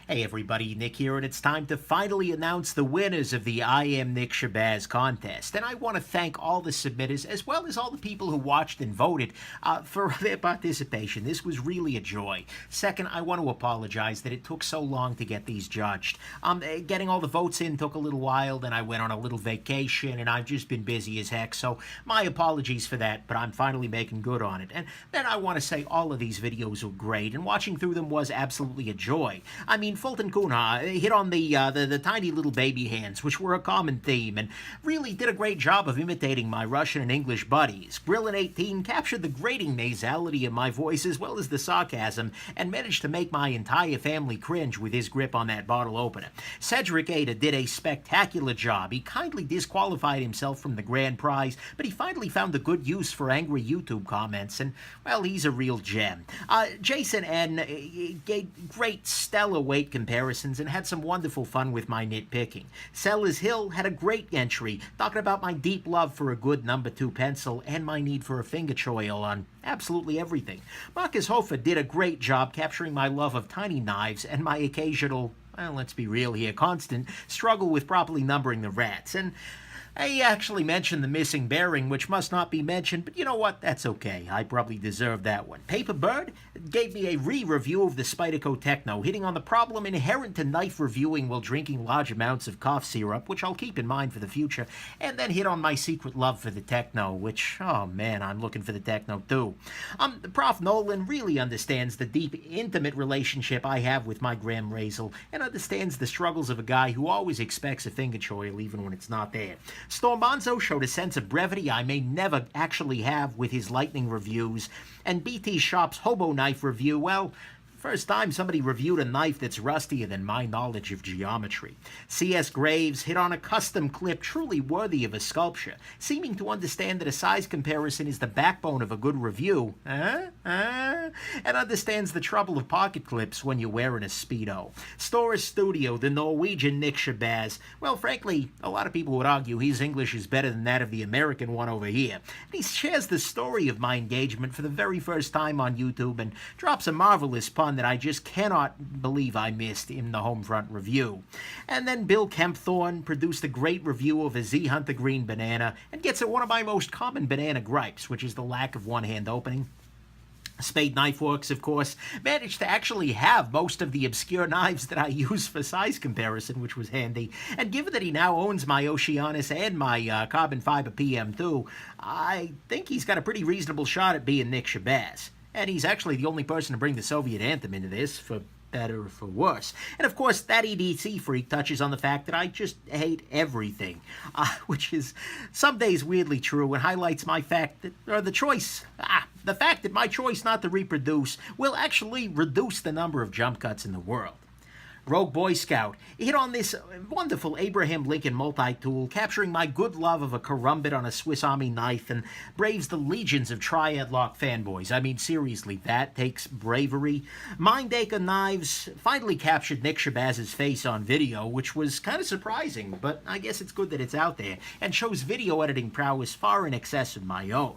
Hey everybody, Nick here, and it's time to finally announce the winners of the I Am Nick Shabazz contest. And I want to thank all the submitters, as well as all the people who watched and voted for their participation. This was really a joy. Second, I want to apologize that it took so long to get these judged. Getting all the votes in took a little while, then I went on a little vacation, and I've just been busy as heck, so my apologies for that, but I'm finally making good on it. And then I want to say all of these videos were great, and watching through them was absolutely a joy. I mean, Fulton Kuna hit on the tiny little baby hands, which were a common theme, and really did a great job of imitating my Russian and English buddies. Grillin18 captured the grating nasality of my voice as well as the sarcasm, and managed to make my entire family cringe with his grip on that bottle opener. Cedric Ada did a spectacular job. He kindly disqualified himself from the grand prize, but he finally found a good use for angry YouTube comments, and, well, he's a real gem. Jason N gave great stellar weight comparisons and had some wonderful fun with my nitpicking. Sellers Hill had a great entry, talking about my deep love for a good number 2 pencil and my need for a finger choil on absolutely everything. Marcus Hofer did a great job capturing my love of tiny knives and my occasional, well, let's be real here, constant struggle with properly numbering the rats. And I actually mentioned the missing bearing, which must not be mentioned, but you know what? That's okay. I probably deserve that one. Paper Bird gave me a re-review of the Spyderco Techno, hitting on the problem inherent to knife reviewing while drinking large amounts of cough syrup, which I'll keep in mind for the future, and then hit on my secret love for the Techno, which, oh man, I'm looking for the Techno too. Prof. Nolan really understands the deep, intimate relationship I have with my Graham Razel, and understands the struggles of a guy who always expects a finger choil even when it's not there. Storm Bonzo showed a sense of brevity I may never actually have with his lightning reviews, and BT Shop's Hobo Knife review, well, first time somebody reviewed a knife that's rustier than my knowledge of geometry. C.S. Graves hit on a custom clip truly worthy of a sculpture, seeming to understand that a size comparison is the backbone of a good review, and understands the trouble of pocket clips when you're wearing a Speedo. Stora's Studio, the Norwegian Nick Shabazz, well, frankly, a lot of people would argue his English is better than that of the American one over here. And he shares the story of my engagement for the very first time on YouTube and drops a marvelous pun that I just cannot believe I missed in the Homefront review. And then Bill Kempthorne produced a great review of a Z Hunter Green banana and gets at one of my most common banana gripes, which is the lack of one-hand opening. Spade Knife Works, of course, managed to actually have most of the obscure knives that I use for size comparison, which was handy. And given that he now owns my Oceanus and my Carbon Fiber PM2, I think he's got a pretty reasonable shot at being Nick Shabazz. And he's actually the only person to bring the Soviet anthem into this, for better or for worse. And of course, that EDC freak touches on the fact that I just hate everything, which is some days weirdly true and highlights my fact that, or the fact that my choice not to reproduce will actually reduce the number of jump cuts in the world. Rogue Boy Scout hit on this wonderful Abraham Lincoln multi-tool, capturing my good love of a carumbit on a Swiss Army knife, and braves the legions of Triad Lock fanboys. I mean, seriously, that takes bravery. Mindacre Knives finally captured Nick Shabazz's face on video, which was kind of surprising, but I guess it's good that it's out there, and shows video editing prowess far in excess of my own.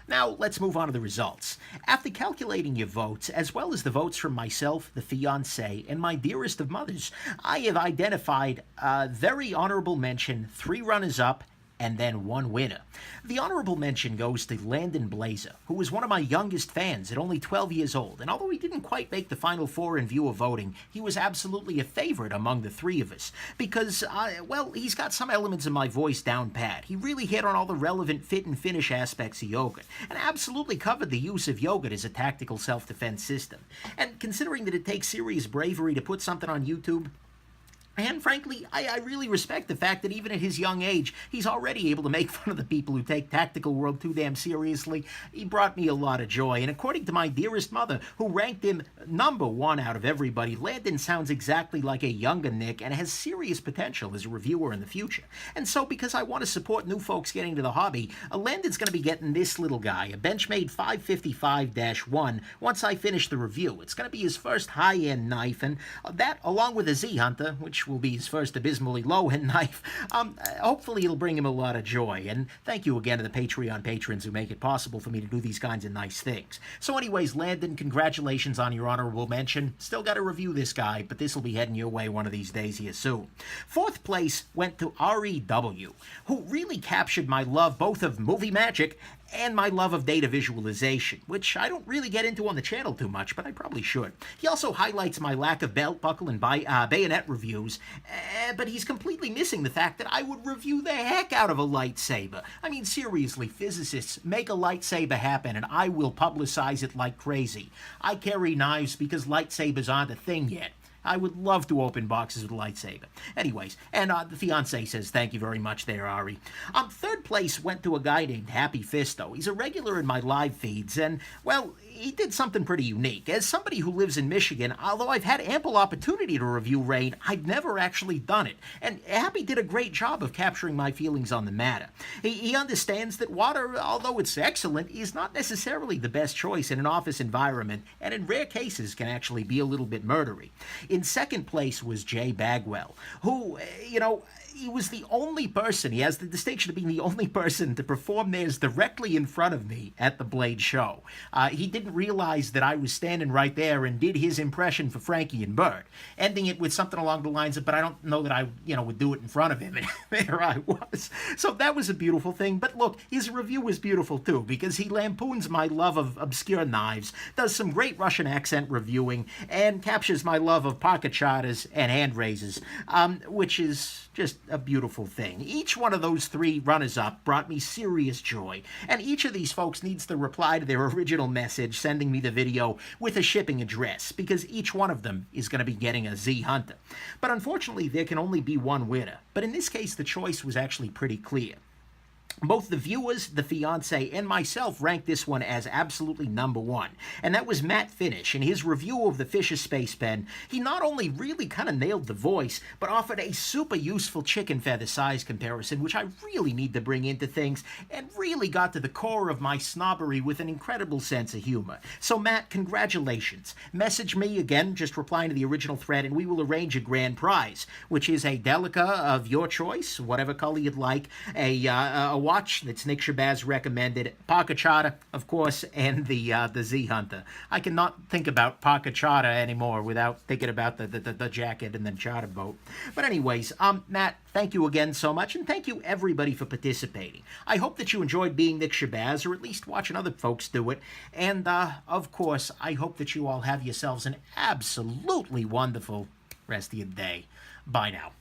Now, let's move on to the results. After calculating your votes, as well as the votes from myself, the fiancé, and my dearest of mothers, I have identified a very honorable mention, 3 runners-up, and then 1 winner. The honorable mention goes to Landon Blazer, who was one of my youngest fans at only 12 years old, and although he didn't quite make the final 4 in viewer voting, he was absolutely a favorite among the 3 of us, because, well, he's got some elements of my voice down pat. He really hit on all the relevant fit and finish aspects of yoga, and absolutely covered the use of yoga as a tactical self-defense system. And considering that it takes serious bravery to put something on YouTube, and frankly, I really respect the fact that even at his young age, he's already able to make fun of the people who take Tactical World too damn seriously. He brought me a lot of joy, and according to my dearest mother, who ranked him number 1 out of everybody, Landon sounds exactly like a younger Nick and has serious potential as a reviewer in the future. And so, because I want to support new folks getting into the hobby, Landon's going to be getting this little guy, a Benchmade 555-1, once I finish the review. It's going to be his first high-end knife, and that, along with a Z Hunter, which will be his first abysmally low-end knife. Hopefully it'll bring him a lot of joy. And thank you again to the Patreon patrons who make it possible for me to do these kinds of nice things. So anyways, Landon, congratulations on your honorable mention. Still got to review this guy, but this will be heading your way one of these days here soon. Fourth place went to REW, who really captured my love both of movie magic and my love of data visualization, which I don't really get into on the channel too much, but I probably should. He also highlights my lack of belt buckle and bayonet reviews, but he's completely missing the fact that I would review the heck out of a lightsaber. I mean, seriously, physicists, make a lightsaber happen, and I will publicize it like crazy. I carry knives because lightsabers aren't a thing yet. I would love to open boxes with a lightsaber. Anyways, and the fiancé says thank you very much there, Ari. Third place went to a guy named Happy Fisto. He's a regular in my live feeds, and, well, he did something pretty unique. As somebody who lives in Michigan, although I've had ample opportunity to review rain, I've never actually done it. And Happy did a great job of capturing my feelings on the matter. He understands that water, although it's excellent, is not necessarily the best choice in an office environment, and in rare cases can actually be a little bit murdery. In second place was Jay Bagwell, who, he was the only person, he has the distinction of being the only person to perform theirs directly in front of me at the Blade show. He didn't realize that I was standing right there and did his impression for Frankie and Bert, ending it with something along the lines of, but I don't know that I, would do it in front of him. And there I was. So that was a beautiful thing. But look, his review was beautiful too, because he lampoons my love of obscure knives, does some great Russian accent reviewing, and captures my love of pocket shotters and hand raises, which is just a beautiful thing. Each one of those three runners-up brought me serious joy, and each of these folks needs to reply to their original message sending me the video with a shipping address, because each one of them is going to be getting a Z Hunter. But unfortunately, there can only be one winner. But in this case, the choice was actually pretty clear. Both the viewers, the fiancé, and myself ranked this one as absolutely number one, and that was Matt Finish. In his review of the Fisher Space Pen, he not only really kind of nailed the voice, but offered a super useful chicken feather size comparison, which I really need to bring into things, and really got to the core of my snobbery with an incredible sense of humor. So Matt, congratulations. Message me again, just replying to the original thread, and we will arrange a grand prize, which is a Delica of your choice, whatever color you'd like, a watch that's Nick Shabazz recommended, pocket shotter, of course, and the Z Hunter. I cannot think about pocket shotter anymore without thinking about the jacket and the charter boat. But anyways, Matt, thank you again so much, and thank you everybody for participating. I hope that you enjoyed being Nick Shabazz, or at least watching other folks do it. And, of course, I hope that you all have yourselves an absolutely wonderful rest of your day. Bye now.